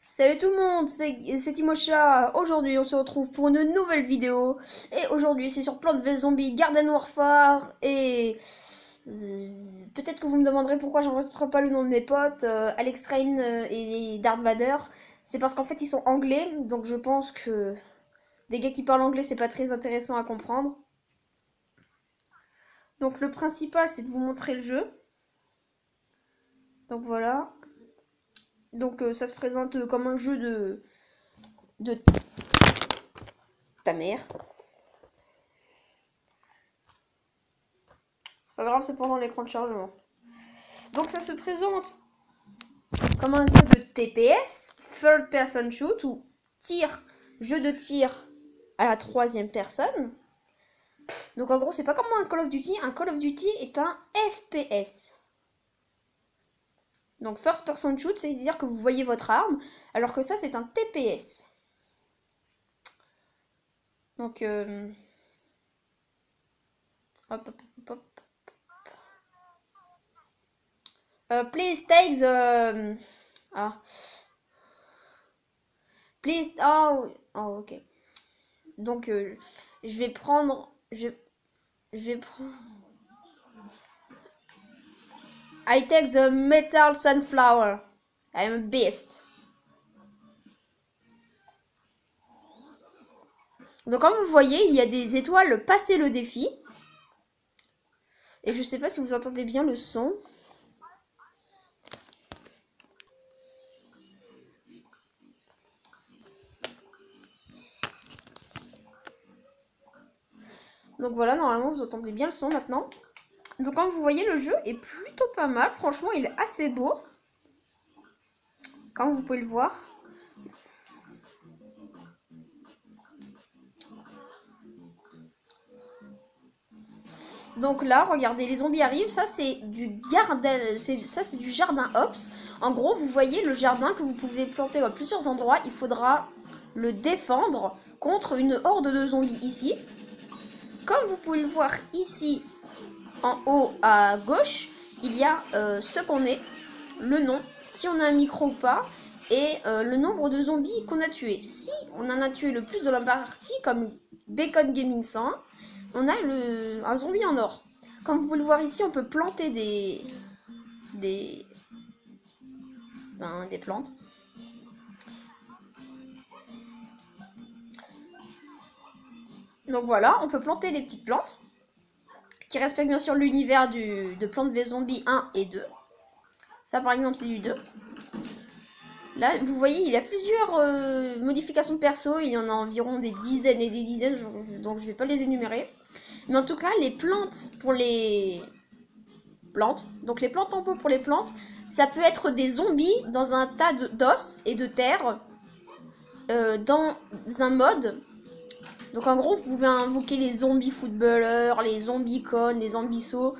Salut tout le monde, c'est Timocha. Aujourd'hui, on se retrouve pour une nouvelle vidéo. Et aujourd'hui, c'est sur Plants vs Zombies Garden Warfare. Et peut-être que vous me demanderez pourquoi j'enregistre pas le nom de mes potes, Alex Rain et Darth Vader. C'est parce qu'en fait, ils sont anglais. Donc je pense que des gars qui parlent anglais, c'est pas très intéressant à comprendre. Donc le principal, c'est de vous montrer le jeu. Donc voilà. Donc ça se présente comme un jeu de ta mère. C'est pas grave, c'est pendant l'écran de chargement. Donc ça se présente comme un jeu de TPS, Third Person Shoot, ou jeu de tir à la troisième personne. Donc en gros, c'est pas comme un Call of Duty. Un Call of Duty est un FPS. Donc First Person Shoot, c'est-à-dire que vous voyez votre arme, alors que ça, c'est un TPS. Donc, hop, hop, hop, hop. Please take the... Ah. Please... Oh, ok. Donc, je vais prendre... Je vais prendre... I take the metal sunflower. I'm a beast. Donc, comme vous voyez, il y a des étoiles passer le défi. Et je sais pas si vous entendez bien le son. Donc voilà, normalement vous entendez bien le son maintenant. Donc comme vous voyez, le jeu est plutôt pas mal. Franchement, il est assez beau. Comme vous pouvez le voir. Donc là, regardez, les zombies arrivent. Ça, c'est du jardin. Ça, c'est du jardin Ops. En gros, vous voyez le jardin que vous pouvez planter à plusieurs endroits. Il faudra le défendre contre une horde de zombies ici. Comme vous pouvez le voir ici, en haut à gauche, il y a ce qu'on est, le nom, si on a un micro ou pas, et le nombre de zombies qu'on a tués. Si on en a tué le plus de la partie, comme Bacon Gaming 100, on a un zombie en or. Comme vous pouvez le voir ici, on peut planter des plantes. Donc voilà, on peut planter les petites plantes, qui respectent bien sûr l'univers de Plants vs Zombies 1 et 2. Ça par exemple c'est du 2. Là, vous voyez, il y a plusieurs modifications de perso. Il y en a environ des dizaines et des dizaines, donc je ne vais pas les énumérer. Mais en tout cas, les plantes pour les plantes, donc les plantes en pot pour les plantes, ça peut être des zombies dans un tas d'os et de terre, dans un mode. Donc en gros, vous pouvez invoquer les zombies footballeurs, les zombies connes, les zombies sauts,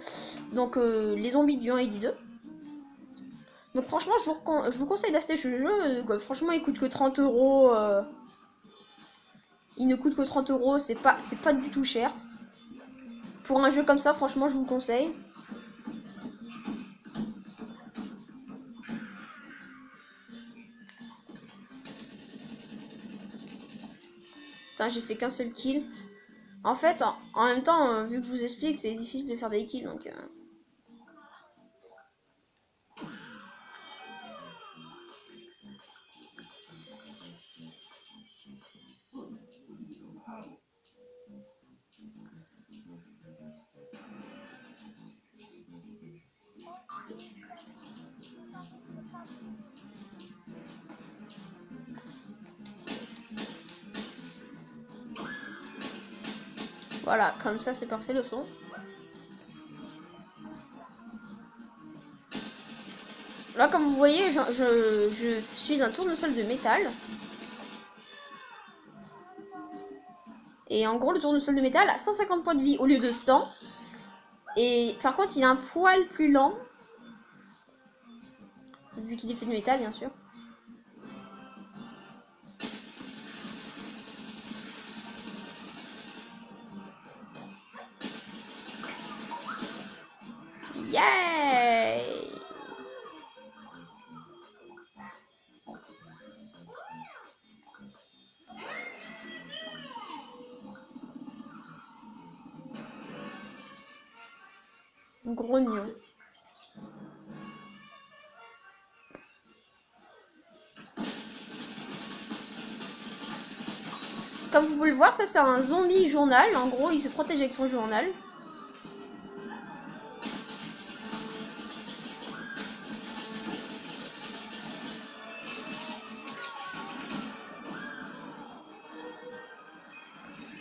donc les zombies du 1 et du 2. Donc franchement, je vous conseille d'acheter ce jeu. Franchement, il coûte que 30 euros. Il ne coûte que 30 euros, c'est pas du tout cher. Pour un jeu comme ça, franchement, je vous le conseille. Putain, j'ai fait qu'un seul kill. En fait, en même temps, vu que je vous explique, c'est difficile de faire des kills, donc... Voilà, comme ça, c'est parfait le son. Là, comme vous voyez, je suis un tournesol de métal. Et en gros, le tournesol de métal a 150 points de vie au lieu de 100. Et par contre, il a un poil plus lent. Vu qu'il est fait de métal, bien sûr. Yay! Grognon. Comme vous pouvez le voir, ça c'est un zombie journal. En gros, il se protège avec son journal.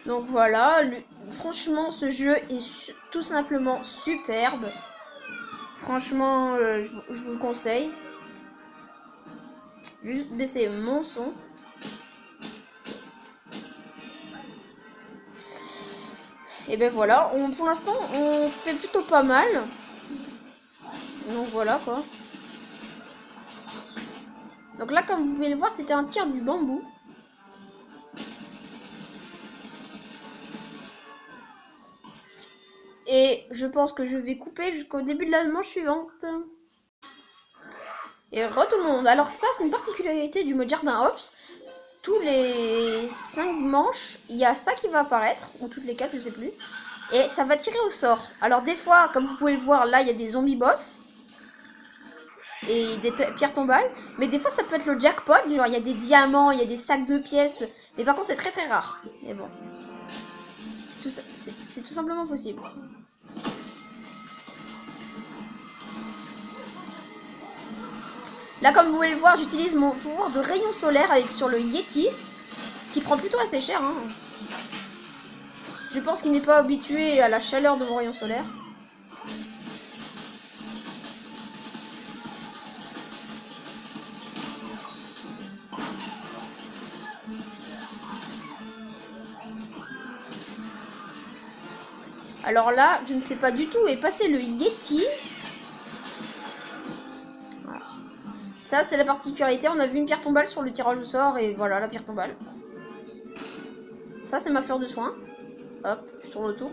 Donc voilà, franchement ce jeu est tout simplement superbe. Franchement, je vous le conseille. Je vais juste baisser mon son. Et ben voilà, pour l'instant on fait plutôt pas mal. Donc voilà quoi. Donc là comme vous pouvez le voir, c'était un tir du bambou. Et je pense que je vais couper jusqu'au début de la manche suivante. Et re tout le monde. Alors ça, c'est une particularité du mode Jardin Hops. Tous les 5 manches, il y a ça qui va apparaître. Ou toutes les 4, je sais plus. Et ça va tirer au sort. Alors des fois, comme vous pouvez le voir, là, il y a des zombies boss. Et des pierres tombales. Mais des fois, ça peut être le jackpot. Genre, il y a des diamants, il y a des sacs de pièces. Mais par contre, c'est très très rare. Mais bon. C'est tout simplement possible. Là, comme vous pouvez le voir, j'utilise mon pouvoir de rayon solaire sur le Yeti, qui prend plutôt assez cher. Hein. Je pense qu'il n'est pas habitué à la chaleur de mon rayon solaire. Alors là, je ne sais pas du tout où est passé le Yeti. Ça, c'est la particularité. On a vu une pierre tombale sur le tirage au sort. Et voilà, la pierre tombale. Ça, c'est ma fleur de soin. Hop, je tourne autour.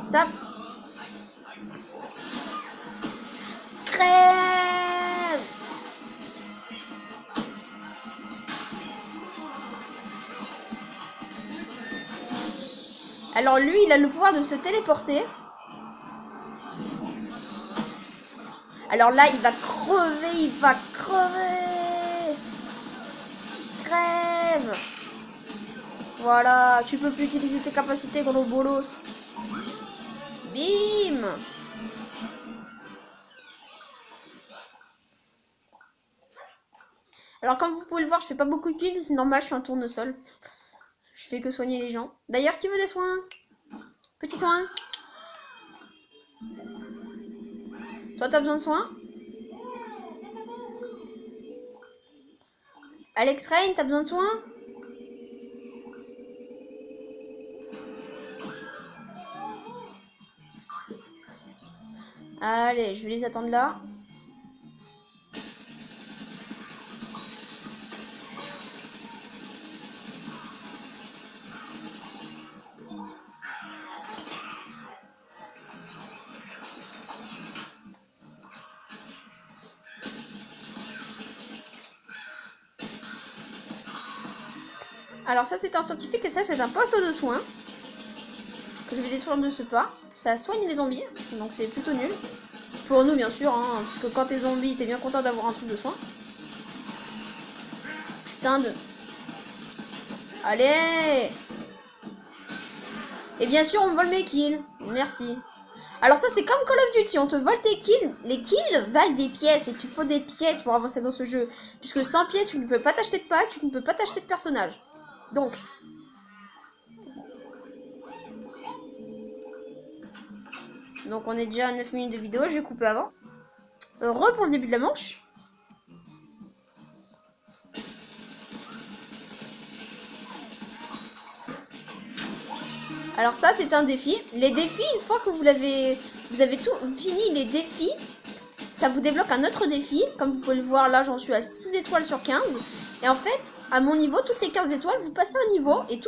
Ça. Crève. Alors lui, il a le pouvoir de se téléporter. Alors là, il va crever, Crève. Voilà, tu peux plus utiliser tes capacités, gros bolos. Bim. Alors comme vous pouvez le voir, je fais pas beaucoup de kills, c'est normal, je suis un tournesol. Je fais que soigner les gens. D'ailleurs, qui veut des soins? Petit soin. Toi, t'as besoin de soins? Alex Rain, t'as besoin de soins? Allez, je vais les attendre là. Alors ça c'est un scientifique et ça c'est un poste de soin que je vais détruire de ce pas. Ça soigne les zombies, donc c'est plutôt nul. Pour nous bien sûr, hein, puisque quand t'es zombie, t'es bien content d'avoir un truc de soin. Putain de... Allez. Et bien sûr on me vole mes kills. Merci. Alors ça c'est comme Call of Duty, on te vole tes kills. Les kills valent des pièces et tu faut des pièces pour avancer dans ce jeu. Puisque sans pièces tu ne peux pas t'acheter de pack, tu ne peux pas t'acheter de personnage. Donc, on est déjà à 9 minutes de vidéo, je vais couper avant. Re pour le début de la manche. Alors ça c'est un défi. Les défis, une fois que vous avez tout fini les défis, ça vous débloque un autre défi. Comme vous pouvez le voir là, j'en suis à 6 étoiles sur 15. Et en fait, à mon niveau, toutes les 15 étoiles, vous passez un niveau. Et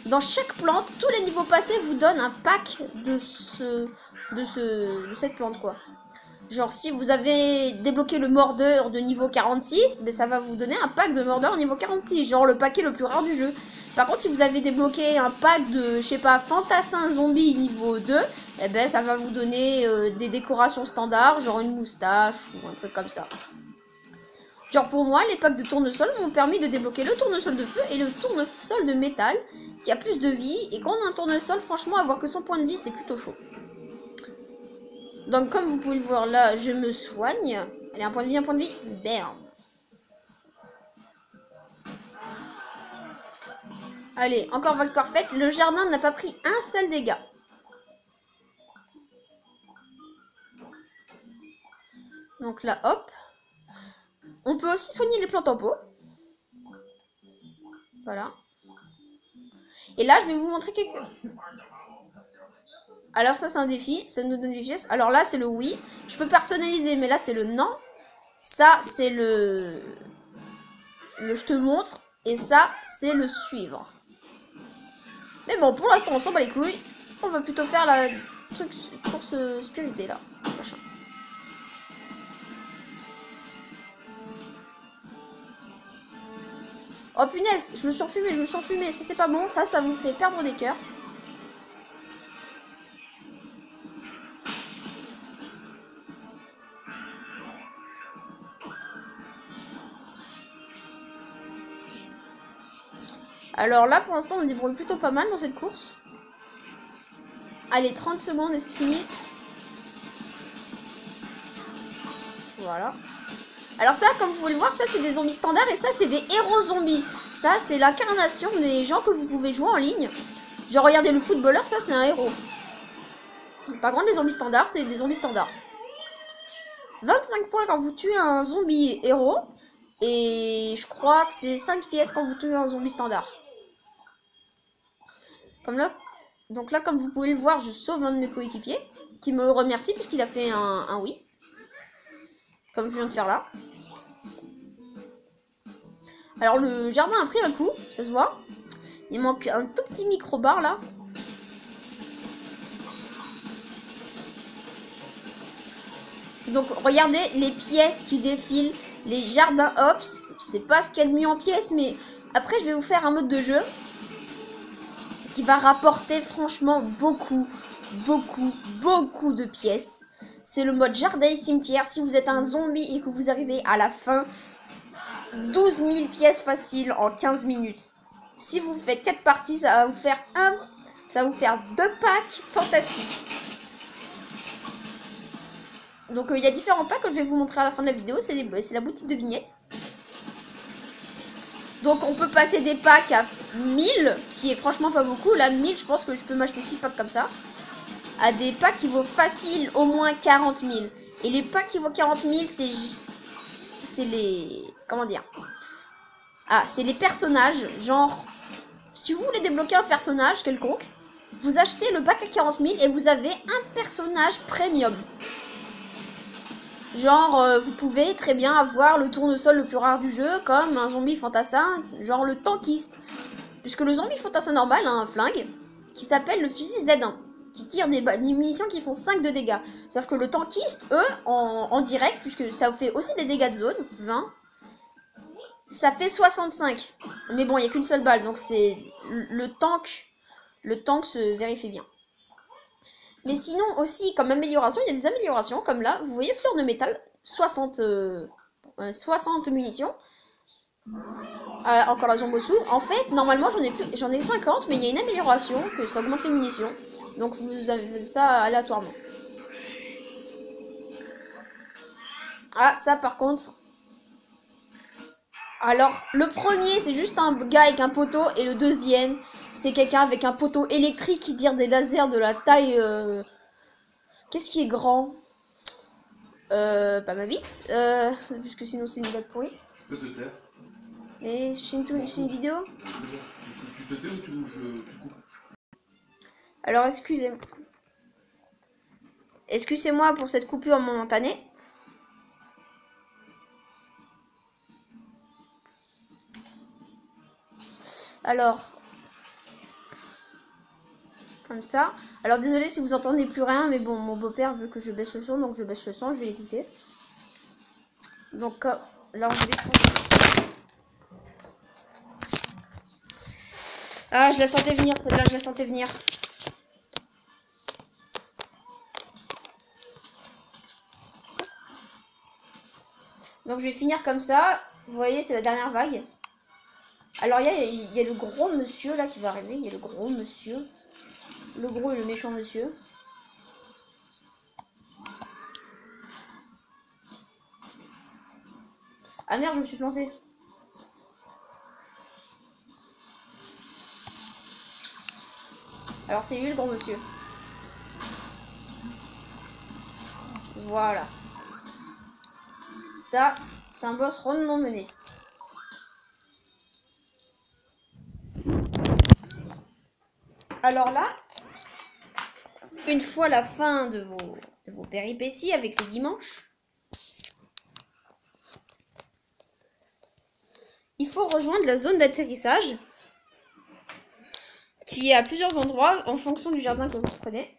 dans chaque plante, tous les niveaux passés vous donnent un pack de cette plante, quoi. Genre, si vous avez débloqué le mordeur de niveau 46, ben, ça va vous donner un pack de mordeur niveau 46. Genre, le paquet le plus rare du jeu. Par contre, si vous avez débloqué un pack de, je sais pas, fantassin zombie niveau 2, eh ben ça va vous donner des décorations standards, genre une moustache ou un truc comme ça. Genre pour moi, les packs de tournesol m'ont permis de débloquer le tournesol de feu et le tournesol de métal, qui a plus de vie. Et quand on a un tournesol, franchement, avoir que son point de vie, c'est plutôt chaud. Donc comme vous pouvez le voir là, je me soigne. Allez, un point de vie, un point de vie. Bam. Allez, encore vague parfaite. Le jardin n'a pas pris un seul dégât. Donc là, hop. On peut aussi soigner les plantes en pot. Voilà. Et là, je vais vous montrer quelques... Alors ça, c'est un défi. Ça nous donne des pièces. Alors là, c'est le oui. Je peux personnaliser, mais là, c'est le non. Ça, c'est le je te montre. Et ça, c'est le suivre. Mais bon, pour l'instant, on s'en bat les couilles. On va plutôt faire la course spirité, là. Machin. Oh punaise, je me suis enfumée, ça c'est pas bon, ça vous fait perdre des cœurs. Alors là pour l'instant on me débrouille plutôt pas mal dans cette course. Allez, 30 secondes et c'est fini. Voilà. Alors ça, comme vous pouvez le voir, ça c'est des zombies standards et ça c'est des héros zombies. Ça c'est l'incarnation des gens que vous pouvez jouer en ligne. Genre regardez le footballeur, ça c'est un héros. Par contre les zombies standards, c'est des zombies standards. 25 points quand vous tuez un zombie héros. Et je crois que c'est 5 pièces quand vous tuez un zombie standard. Comme là. Donc là, comme vous pouvez le voir, je sauve un de mes coéquipiers. Qui me remercie puisqu'il a fait un oui. Comme je viens de faire là. Alors le jardin a pris un coup, ça se voit. Il manque un tout petit micro-bar là. Donc regardez les pièces qui défilent. Les jardins Ops. C'est pas ce qu'il y a de mieux en pièces, mais après je vais vous faire un mode de jeu qui va rapporter franchement beaucoup de pièces. C'est le mode jardin et cimetière. Si vous êtes un zombie et que vous arrivez à la fin, 12 000 pièces faciles en 15 minutes. Si vous faites 4 parties, ça va vous faire 2 packs fantastiques. Donc il y a différents packs que je vais vous montrer à la fin de la vidéo. C'est la boutique de vignettes. Donc on peut passer des packs à 1000, qui est franchement pas beaucoup. Là 1000, je pense que je peux m'acheter 6 packs comme ça. À des packs qui vaut facile au moins 40 000. Et les packs qui vaut 40 000, c'est les... Comment dire? Ah, c'est les personnages. Genre, si vous voulez débloquer un personnage quelconque, vous achetez le pack à 40 000 et vous avez un personnage premium. Genre, vous pouvez très bien avoir le tournesol le plus rare du jeu, comme un zombie fantassin, genre le tankiste. Puisque le zombie fantassin normal a un flingue qui s'appelle le fusil Z1, qui tire des munitions qui font 5 de dégâts. Sauf que le tankiste, eux, en direct, puisque ça fait aussi des dégâts de zone, 20, ça fait 65. Mais bon, il n'y a qu'une seule balle, donc c'est le tank se vérifie bien. Mais sinon aussi, comme amélioration, il y a des améliorations, comme là, vous voyez, fleur de métal, 60 munitions. Encore la Zombosu. En fait, normalement, j'en ai 50, mais il y a une amélioration, que ça augmente les munitions. Donc vous avez ça aléatoirement. Ah, ça par contre... Alors, le premier, c'est juste un gars avec un poteau, et le deuxième, c'est quelqu'un avec un poteau électrique qui tire des lasers de la taille... Qu'est-ce qui est grand? Pas ma bite, puisque sinon c'est une blague pourrie. Tu peux te taire. Et c'est une vidéo? C'est bon. Tu te tais ou tu coupes? Alors excusez-moi. Excusez-moi pour cette coupure momentanée. Alors, comme ça. Alors désolé si vous entendez plus rien, mais bon, mon beau-père veut que je baisse le son, donc je baisse le son, je vais l'écouter. Donc là, on défonce. Ah, je la sentais venir, celle-là, je la sentais venir. Donc je vais finir comme ça. Vous voyez, c'est la dernière vague. Alors il y a le gros monsieur là qui va arriver. Il y a le gros monsieur. Le gros et le méchant monsieur. Ah merde, je me suis planté. Alors c'est lui le gros monsieur. Voilà. Ça, c'est un boss rondement mené. Alors là, une fois la fin de vos péripéties avec les dimanches, il faut rejoindre la zone d'atterrissage qui est à plusieurs endroits en fonction du jardin que vous prenez.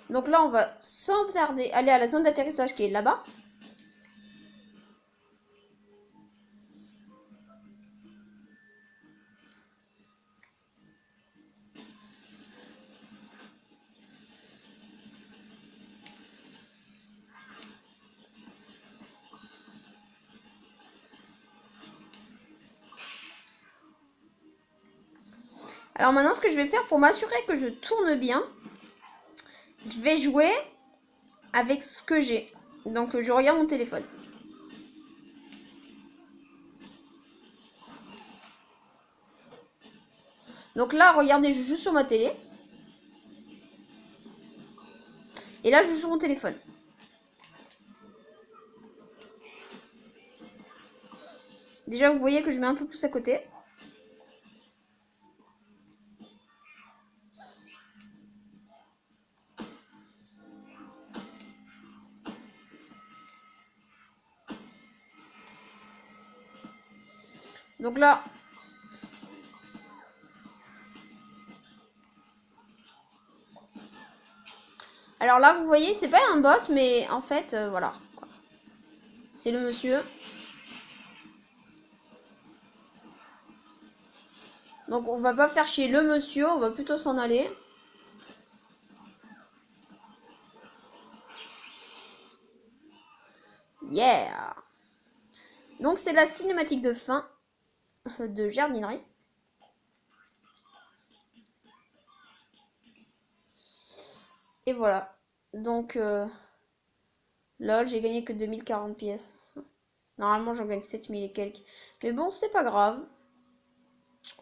Donc là, on va sans tarder aller à la zone d'atterrissage qui est là-bas. Alors maintenant, ce que je vais faire pour m'assurer que je tourne bien, je vais jouer avec ce que j'ai. Donc je regarde mon téléphone. Donc là, regardez, je joue sur ma télé. Et là, je joue sur mon téléphone. Déjà, vous voyez que je mets un peu plus à côté. Donc là, alors là, vous voyez, c'est pas un boss, mais en fait, voilà. C'est le monsieur. Donc on va pas faire chier le monsieur, on va plutôt s'en aller. Yeah! Donc c'est la cinématique de fin de jardinerie. Et voilà. Donc, lol, j'ai gagné que 2040 pièces. Normalement, j'en gagne 7000 et quelques. Mais bon, c'est pas grave.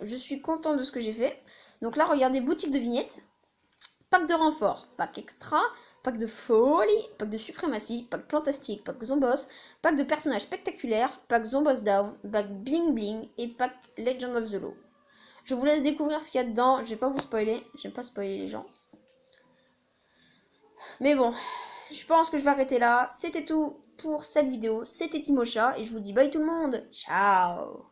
Je suis content de ce que j'ai fait. Donc là, regardez, boutique de vignettes. Pack de renfort, pack extra, pack de folie, pack de suprématie, pack plantastique, pack zombos, pack de personnages spectaculaires, pack zombos down, pack bling bling et pack Legend of the Law. Je vous laisse découvrir ce qu'il y a dedans. Je vais pas vous spoiler. J'aime pas spoiler les gens. Mais bon, je pense que je vais arrêter là. C'était tout pour cette vidéo. C'était Timocha et je vous dis bye tout le monde. Ciao.